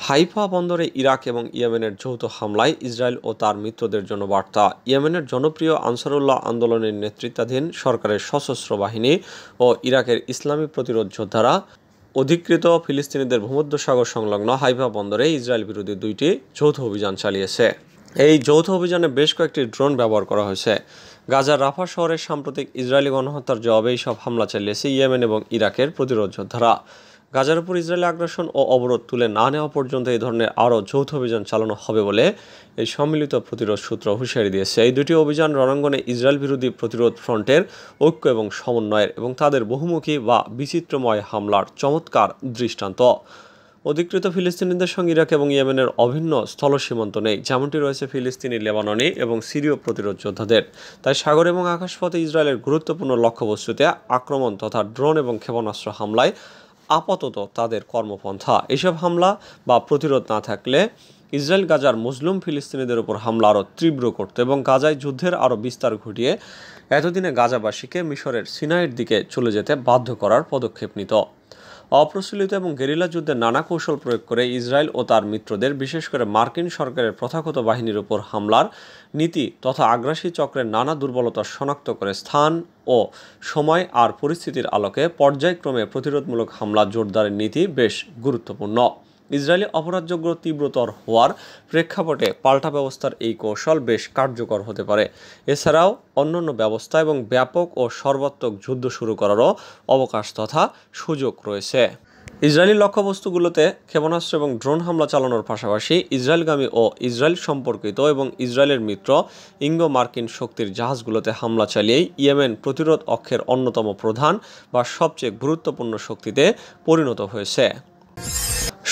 Haifa বন্দরে Iraq এবং ইয়েমেনের যৌথ হামলায় ইসরায়েল ও তার মিত্রদের জন্য বার্তা। ইয়েমেনের জনপ্রিয় আনসারুল্লাহ আন্দোলনের নেতৃত্বাধীন সরকারের সশস্ত্র বাহিনী ও ইরাকের ইসলামী প্রতিরোধ যোদ্ধারা অধিকৃত ফিলিস্তিনিদের ভূমধ্যসাগর সংলগ্ন হাইফা বন্দরে ইসরায়েল বিরোধী দুইটি যৌথ অভিযান চালিয়েছে। এই যৌথ অভিযানে বেশ কয়েকটি ড্রোন ব্যবহার করা হয়েছে। গাজার রাফা শহরের সাম্প্রতিক ইসরায়েলি গণহত্যার জবাবে এই সব হামলা চালিয়েছে ইয়েমেন এবং ইরাকের প্রতিরোধ যোদ্ধারা। গাজার উপর ইসরায়েলি আগ্রাসন ও অবরোধ তুলে না নেওয়া পর্যন্ত এই ধরনের আরও যৌথ অভিযান চালানো হবে বলে এই সম্মিলিত প্রতিরোধ সূত্র হুঁশিয়ারি দিয়েছে। এই দুটি অভিযান রণাঙ্গনে ইসরায়েল বিরোধী প্রতিরোধ ফ্রন্টের ঐক্য এবং সমন্বয়ের এবং তাদের বহুমুখী বা বিচিত্রময় হামলার চমৎকার দৃষ্টান্ত। অধিকৃত ফিলিস্তিনিদের সঙ্গে ইরাক এবং ইয়েমেনের অভিন্ন স্থল সীমান্ত নেই, যেমনটি রয়েছে ফিলিস্তিনি, লেবাননি এবং সিরীয় প্রতিরোধ যোদ্ধাদের। তাই সাগর এবং আকাশপথে ইসরায়েলের গুরুত্বপূর্ণ লক্ষ্যবস্তুতে আক্রমণ তথা ড্রোন এবং ক্ষেপণাস্ত্র হামলায় আপাতত তাদের কর্মপন্থা। এসব হামলা বা প্রতিরোধ না থাকলে ইসরায়েল গাজার মুসলিম ফিলিস্তিনিদের উপর হামলা আরও তীব্র করত এবং গাজায় যুদ্ধের আরও বিস্তার ঘটিয়ে এতদিনে গাজাবাসীকে মিশরের সিনাইয়ের দিকে চলে যেতে বাধ্য করার পদক্ষেপ নিত। অপ্রচলিত এবং গেরিলা যুদ্ধের নানা কৌশল প্রয়োগ করে ইসরায়েল ও তার মিত্রদের, বিশেষ করে মার্কিন সরকারের প্রথাগত বাহিনীর উপর হামলার নীতি তথা আগ্রাসী চক্রের নানা দুর্বলতা শনাক্ত করে স্থান ও সময় আর পরিস্থিতির আলোকে পর্যায়ক্রমে প্রতিরোধমূলক হামলা জোরদারের নীতি বেশ গুরুত্বপূর্ণ। ইসরায়েলি অপরাধযোগ্য তীব্রতর হওয়ার প্রেক্ষাপটে পাল্টা ব্যবস্থার এই কৌশল বেশ কার্যকর হতে পারে। এছাড়াও অন্যান্য ব্যবস্থা এবং ব্যাপক ও সর্বাত্মক যুদ্ধ শুরু করারও অবকাশ তথা সুযোগ রয়েছে। ইসরায়েলি লক্ষ্যবস্তুগুলোতে ক্ষেপণাস্ত্র এবং ড্রোন হামলা চালানোর পাশাপাশি ইসরায়েলগামী ও ইসরায়েল সম্পর্কিত এবং ইসরায়েলের মিত্র ইঙ্গো মার্কিন শক্তির জাহাজগুলোতে হামলা চালিয়েই ইয়েমেন প্রতিরোধ অক্ষের অন্যতম প্রধান বা সবচেয়ে গুরুত্বপূর্ণ শক্তিতে পরিণত হয়েছে।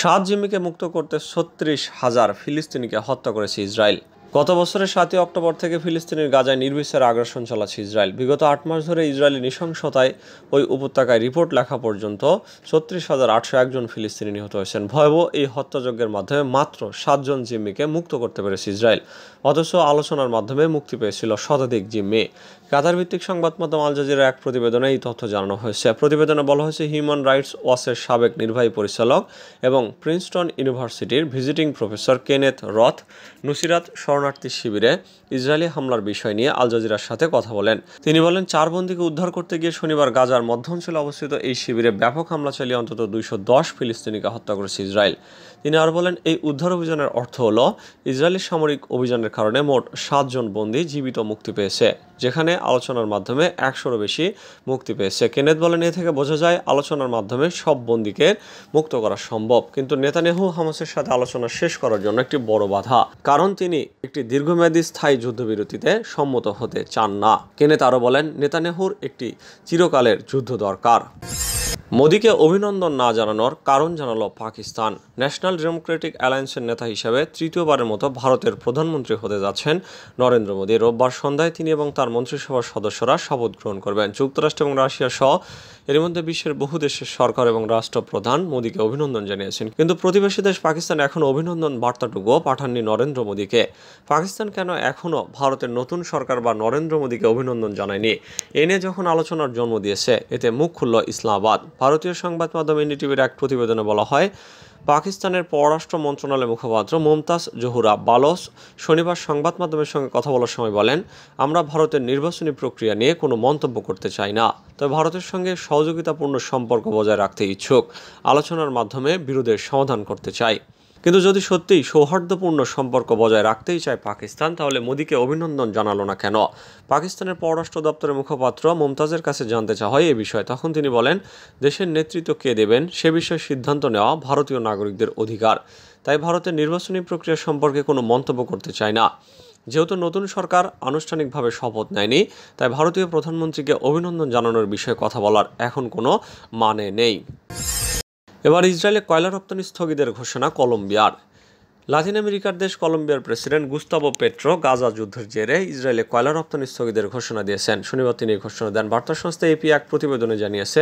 7 জিম্মিকে মুক্ত করতে 36,000 ফিলিস্তিনিকে হত্যা করেছে ইসরায়েল। গত বছরের 7 অক্টোবর থেকে ফিলিস্তিনের গাজায় নির্বিচারে আগ্রাসন চালাচ্ছে ইসরায়েল। বিগত 8 মাস ধরে ইসরায়েলি নৃশংসতায় ওই উপত্যকায় রিপোর্ট লেখা পর্যন্ত 36,801 জন ফিলিস্তিনি নিহত হয়েছেন। ভয়াবহ এই হত্যাযজ্ঞের মাধ্যমে মাত্র 7 জন জিম্মিকে মুক্ত করতে পেরেছে ইসরায়েল, অথচ আলোচনার মাধ্যমে মুক্তি পেয়েছিল শতাধিক জিম্মি। কাতার ভিত্তিক সংবাদ মাধ্যম আল জাজিরার এক প্রতিবেদনে এই তথ্য জানানো হয়েছে। প্রতিবেদনে বলা হয়েছে, হিউম্যান রাইটস ওয়াচের সাবেক নির্বাহী পরিচালক এবং প্রিন্সটন ইউনিভার্সিটির ভিজিটিং প্রফেসর কেনেথ রথ নুসিরাত শরণার্থী শিবিরে ইসরায়েলি হামলার বিষয় নিয়ে আল জাজিরার সাথে কথা বলেন। তিনি বলেন, 4 বন্দীকে উদ্ধার করতে গিয়ে শনিবার গাজার মধ্য অঞ্চলে অবস্থিত এই শিবিরে ব্যাপক হামলা চালিয়ে অন্তত 210 ফিলিস্তিনিকে হত্যা করেছে ইসরায়েল। তিনি আর বলেন, এই উদ্ধার অভিযানের অর্থ হল ইসরায়েলি সামরিক অভিযানের কারণে মোট 7 জন বন্দী জীবিত মুক্তি পেয়েছে, যেখানে আলোচনার মাধ্যমে 100-এরও বেশি মুক্তি পেয়েছে। কেনেথ বলেন, এ থেকে বোঝা যায় আলোচনার মাধ্যমে সব বন্দীকে মুক্ত করা সম্ভব, কিন্তু নেতানিয়াহু হামাসের সাথে আলোচনা শেষ করার জন্য একটি বড় বাধা, কারণ তিনি একটি দীর্ঘমেয়াদী স্থায়ী যুদ্ধবিরতিতে সম্মত হতে চান না। কেনেথ আরও বলেন, নেতানিয়াহুর একটি চিরকালের যুদ্ধ দরকার। মোদিকে অভিনন্দন না জানানোর কারণ জানালো পাকিস্তান। ন্যাশনাল ডেমোক্রেটিক অ্যালায়েন্সের নেতা হিসেবে তৃতীয়বারের মতো ভারতের প্রধানমন্ত্রী হতে যাচ্ছেন নরেন্দ্র মোদী। রোববার সন্ধ্যায় তিনি এবং তার মন্ত্রিসভার সদস্যরা শপথ গ্রহণ করবেন। যুক্তরাষ্ট্র এবং রাশিয়া সহ এর মধ্যে বিশ্বের বহু দেশের সরকার এবং রাষ্ট্রপ্রধান মোদীকে অভিনন্দন জানিয়েছেন, কিন্তু প্রতিবেশী দেশ পাকিস্তান এখনও অভিনন্দন বার্তাটুকুও পাঠাননি নরেন্দ্র মোদীকে। পাকিস্তান কেন এখনও ভারতের নতুন সরকার বা নরেন্দ্র মোদীকে অভিনন্দন জানায়নি, এ নিয়ে যখন আলোচনার জন্ম দিয়েছে, এতে মুখ খুলল ইসলামাবাদ। ভারতীয় সংবাদ মাধ্যম এনডিটিভির এক প্রতিবেদনে বলা হয়, পাকিস্তানের পররাষ্ট্র মন্ত্রণালয়ের মুখপাত্র মুমতাজ জহুরা বালোচ শনিবার সংবাদ মাধ্যমের সঙ্গে কথা বলার সময় বলেন, আমরা ভারতের নির্বাচনী প্রক্রিয়া নিয়ে কোনো মন্তব্য করতে চাই না, তবে ভারতের সঙ্গে সহযোগিতাপূর্ণ সম্পর্ক বজায় রাখতে ইচ্ছুক। আলোচনার মাধ্যমে বিরোধের সমাধান করতে চাই। কিন্তু যদি সত্যিই সৌহার্দ্যপূর্ণ সম্পর্ক বজায় রাখতেই চায় পাকিস্তান, তাহলে মোদীকে অভিনন্দন জানালো না কেন? পাকিস্তানের পররাষ্ট্র দপ্তরের মুখপাত্র মুমতাজের কাছে জানতে চাওয়া হয় এই বিষয়ে। তখন তিনি বলেন, দেশের নেতৃত্ব কে দেবেন সে বিষয়ে সিদ্ধান্ত নেওয়া ভারতীয় নাগরিকদের অধিকার, তাই ভারতের নির্বাচনী প্রক্রিয়া সম্পর্কে কোনো মন্তব্য করতে চায় না। যেহেতু নতুন সরকার আনুষ্ঠানিকভাবে শপথ নেয়নি, তাই ভারতীয় প্রধানমন্ত্রীকে অভিনন্দন জানানোর বিষয়ে কথা বলার এখন কোনো মানে নেই। এবার ইসরায়েলে কয়লা রপ্তানি স্থগিতের ঘোষণা কলম্বিয়ার। লাতিন আমেরিকার দেশ কলম্বিয়ার প্রেসিডেন্ট গুস্তাভো পেট্রো গাজা যুদ্ধের জেরে ইসরায়েলে কয়লা রপ্তানি স্থগিতের ঘোষণা দিয়েছেন। শনিবার তিনি এই ঘোষণা দেন। বার্তা সংস্থা এপি এক প্রতিবেদনে জানিয়েছে,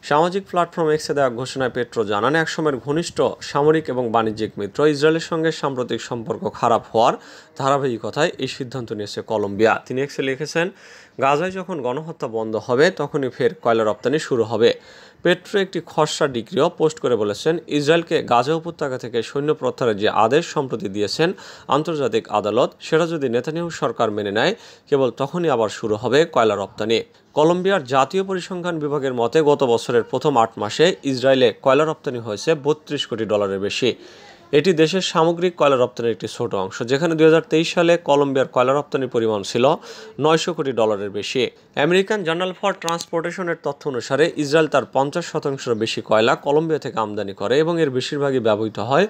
সামাজিক প্ল্যাটফর্ম এক্সে দেওয়া ঘোষণায় পেট্রো জানান, একসময়ের ঘনিষ্ঠ সামরিক এবং বাণিজ্যিক মিত্র ইসরায়েলের সঙ্গে সাম্প্রতিক সম্পর্ক খারাপ হওয়ার ধারাবাহিকতায় এই সিদ্ধান্ত নিয়েছে কলম্বিয়া। তিনি এক্সে লিখেছেন, গাজায় যখন গণহত্যা বন্ধ হবে তখনই ফের কয়লা রপ্তানি শুরু হবে। পেট্রো একটি খসড়া ডিক্রিও পোস্ট করে বলেছেন, ইসরায়েলকে গাজা উপত্যকা থেকে সৈন্য প্রত্যাহারের যে আদেশ সম্প্রতি দিয়েছেন আন্তর্জাতিক আদালত, সেটা যদি নেতানিয়াহু সরকার মেনে নেয়, কেবল তখনই আবার শুরু হবে কয়লা রপ্তানি। কলম্বিয়ার জাতীয় পরিসংখ্যান বিভাগের মতে গত বছরের প্রথম 8 মাসে ইসরায়েলে কয়লা রপ্তানি হয়েছে $32 কোটি বেশি। এটি দেশের সামগ্রিক কয়লা রপ্তানির একটি ছোট অংশ, যেখানে 2023 সালে কলম্বিয়ার কয়লা রপ্তানির পরিমাণ ছিল $900 কোটি বেশি। আমেরিকান জার্নাল ফর ট্রান্সপোর্টেশনের তথ্য অনুসারে ইসরায়েল তার 50% বেশি কয়লা কলম্বিয়া থেকে আমদানি করে এবং এর বেশিরভাগই ব্যবহৃত হয়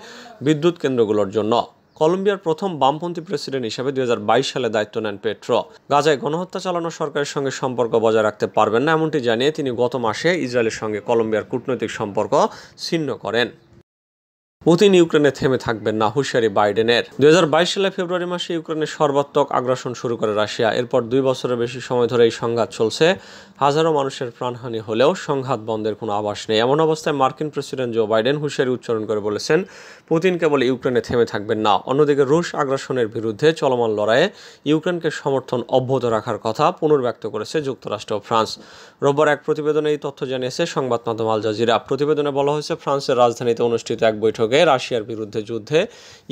বিদ্যুৎ কেন্দ্রগুলোর জন্য। কলম্বিয়ার প্রথম বামপন্থী প্রেসিডেন্ট হিসেবে 2022 সালে দায়িত্ব নেন পেট্রো। গাজায় গণহত্যা চালানো সরকারের সঙ্গে সম্পর্ক বজায় রাখতে পারবেন না, এমনটি জানিয়ে তিনি গত মাসে ইসরায়েলের সঙ্গে কলম্বিয়ার কূটনৈতিক সম্পর্ক ছিন্ন করেন। পুতিন ইউক্রেনে থেমে থাকবেন না, হুঁশিয়ারি বাইডেনের। 2022 সালে ফেব্রুয়ারি মাসে ইউক্রেনের সর্বাত্মক আগ্রাসন শুরু করে রাশিয়া। এরপর 2 বছরের বেশি সময় ধরে এই সংঘাত চলছে। হাজারো মানুষের প্রাণহানি হলেও সংঘাত বন্ধের কোনো আভাস নেই। এমন অবস্থায় মার্কিন প্রেসিডেন্ট জো বাইডেন হুঁশিয়ারি উচ্চারণ করে বলেছেন, পুতিন কেবল ইউক্রেনে থেমে থাকবেন না। অন্যদিকে রুশ আগ্রাসনের বিরুদ্ধে চলমান লড়াইয়ে ইউক্রেনকে সমর্থন অব্যাহত রাখার কথা পুনর্ব্যক্ত করেছে যুক্তরাষ্ট্র ও ফ্রান্স। রোববার এক প্রতিবেদনে এই তথ্য জানিয়েছে সংবাদ মাধ্যম আল জাজিরা। প্রতিবেদনে বলা হয়েছে, ফ্রান্সের রাজধানীতে অনুষ্ঠিত এক বৈঠকে রাশিয়ার বিরুদ্ধে যুদ্ধে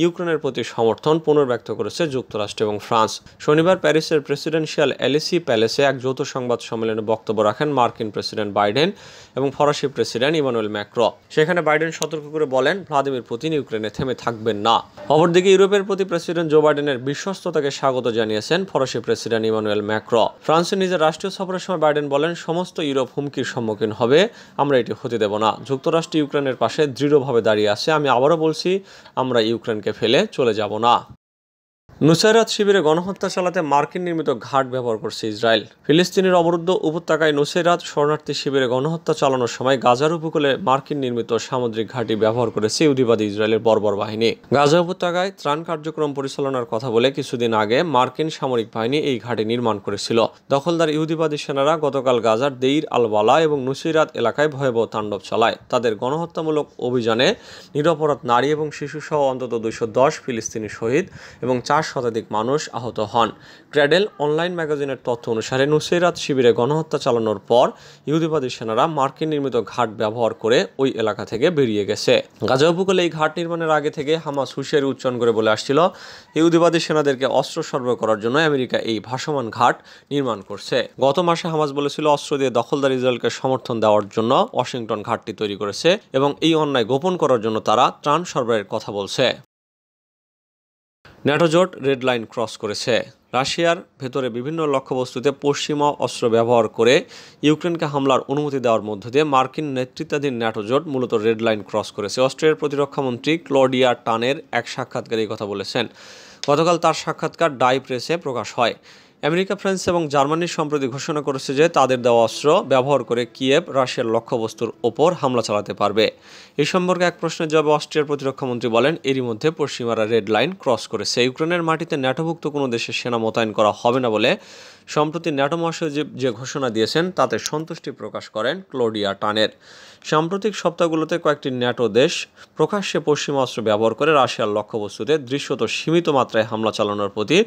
ইউক্রেনের প্রতি সমর্থন পুনর্ব্যক্ত করেছে যুক্তরাষ্ট্র এবং ফ্রান্স। শনিবার প্যারিসের প্রেসিডেন্সিয়াল এলিসি প্যালেসে এক যৌথ সংবাদ সম্মেলনে বক্তব্য রাখেন মার্কিন প্রেসিডেন্ট বাইডেন এবং ফরাসি প্রেসিডেন্ট ইমানুয়েল ম্যাক্রো। সেখানে বাইডেন সতর্ক করে বলেন, ভ্লাদিমির পুতিন ইউক্রেনে থেমে থাকবেন না। অপরদিকে ইউরোপের প্রতি প্রেসিডেন্ট জো বাইডেনের বিশ্বস্ততাকে স্বাগত জানিয়েছেন ফরাসি প্রেসিডেন্ট ইমানুয়েল ম্যাক্রো। ফ্রান্সের নিজের রাষ্ট্রীয় সফরের সময় বাইডেন বলেন, সমস্ত ইউরোপ হুমকির সম্মুখীন হবে, আমরা এটি হতে দেব না। যুক্তরাষ্ট্র ইউক্রেনের পাশে দৃঢ়ভাবে দাঁড়িয়ে আছে। আমি আবারও বলছি, আমরা ইউক্রেনকে ফেলে চলে যাব না। নুসাইরাত শিবিরে গণহত্যা চালাতে মার্কিন নির্মিত ঘাট ব্যবহার করছে ইসরায়েল। ফিলিস্তিনের অবরুদ্ধ উপত্যকায় নুসাইরাত শরণার্থী শিবিরে গণহত্যা চালানোর সময় গাজার উপকূলে মার্কিন নির্মিত সামুদ্রিক ঘাঁটি ব্যবহার করেছে ইহুদিবাদী ইসরায়েলের বর্বর বাহিনী। গাজা উপত্যকায় ত্রাণ কার্যক্রম পরিচালনার কথা বলে কিছুদিন আগে মার্কিন সামরিক বাহিনী এই ঘাঁটি নির্মাণ করেছিল। দখলদার ইহুদিবাদী সেনারা গতকাল গাজার দেইর আল বালা এবং নুসাইরাত এলাকায় ভয়াবহ তাণ্ডব চালায়। তাদের গণহত্যামূলক অভিযানে নিরপরাধ নারী এবং শিশুসহ অন্তত 210 ফিলিস্তিনি শহীদ এবং 4 শতাধিক মানুষ আহত হন। ক্র্যাডেল অনলাইন ম্যাগাজিনের তথ্য অনুসারে নুসাইরাত শিবিরে গণহত্যা চালানোর পর ইহুদিবাদী সেনারা মার্কিন নির্মিত ঘাট ব্যবহার করে ওই এলাকা থেকে বেরিয়ে গেছে। গাজা উপকূলে এই ঘাট নির্মাণের আগে থেকে হামাস হুঁশিয়ারি উচ্চারণ করে বলে আসছিল, ইহুদিবাদী সেনাদেরকে অস্ত্র সরবরাহ করার জন্য আমেরিকা এই ভাসমান ঘাট নির্মাণ করছে। গত মাসে হামাস বলেছিল, অস্ত্র দিয়ে দখলদার ইসরায়েলকে সমর্থন দেওয়ার জন্য ওয়াশিংটন ঘাটটি তৈরি করেছে এবং এই অন্যায় গোপন করার জন্য তারা ত্রাণ সরবরাহের কথা বলছে। ন্যাটো জোট রেড লাইন ক্রস করেছে। রাশিয়ার ভেতরে বিভিন্ন লক্ষ্যবস্তুতে পশ্চিমা অস্ত্র ব্যবহার করে ইউক্রেনকে হামলার অনুমতি দেওয়ার মধ্য দিয়ে মার্কিন নেতৃত্বাধীন ন্যাটো জোট মূলত রেড লাইন ক্রস করেছে। অস্ট্রিয়ার প্রতিরক্ষামন্ত্রী ক্লডিয়া টানের এক সাক্ষাৎকারে এই কথা বলেছেন। গতকাল তার সাক্ষাৎকার ডাই প্রেসে প্রকাশ হয়। আমেরিকা, ফ্রান্স এবং জার্মানি সম্প্রতি ঘোষণা করেছে যে তাদের দেওয়া অস্ত্র ব্যবহার করে কিয়েভ রাশিয়ার লক্ষ্যবস্তুর ওপর হামলা চালাতে পারবে। এই সম্পর্কে এক প্রশ্নের জবাবে অস্ট্রিয়ার প্রতিরক্ষামন্ত্রী বলেন, এরই মধ্যে পশ্চিমারা রেড লাইন ক্রস করেছে। ইউক্রেনের মাটিতে ন্যাটোভুক্ত কোনো দেশের সেনা মোতায়েন করা হবে না বলে সম্প্রতি ন্যাটো মহাসচিব যে ঘোষণা দিয়েছেন তাতে সন্তুষ্টি প্রকাশ করেন ক্লডিয়া টানের। সাম্প্রতিক সপ্তাহগুলোতে কয়েকটি ন্যাটো দেশ প্রকাশ্যে পশ্চিমা অস্ত্র ব্যবহার করে রাশিয়ার লক্ষ্যবস্তুতে দৃশ্যত সীমিত মাত্রায় হামলা চালানোর প্রতি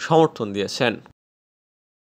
সমর্থন দিয়েছেন।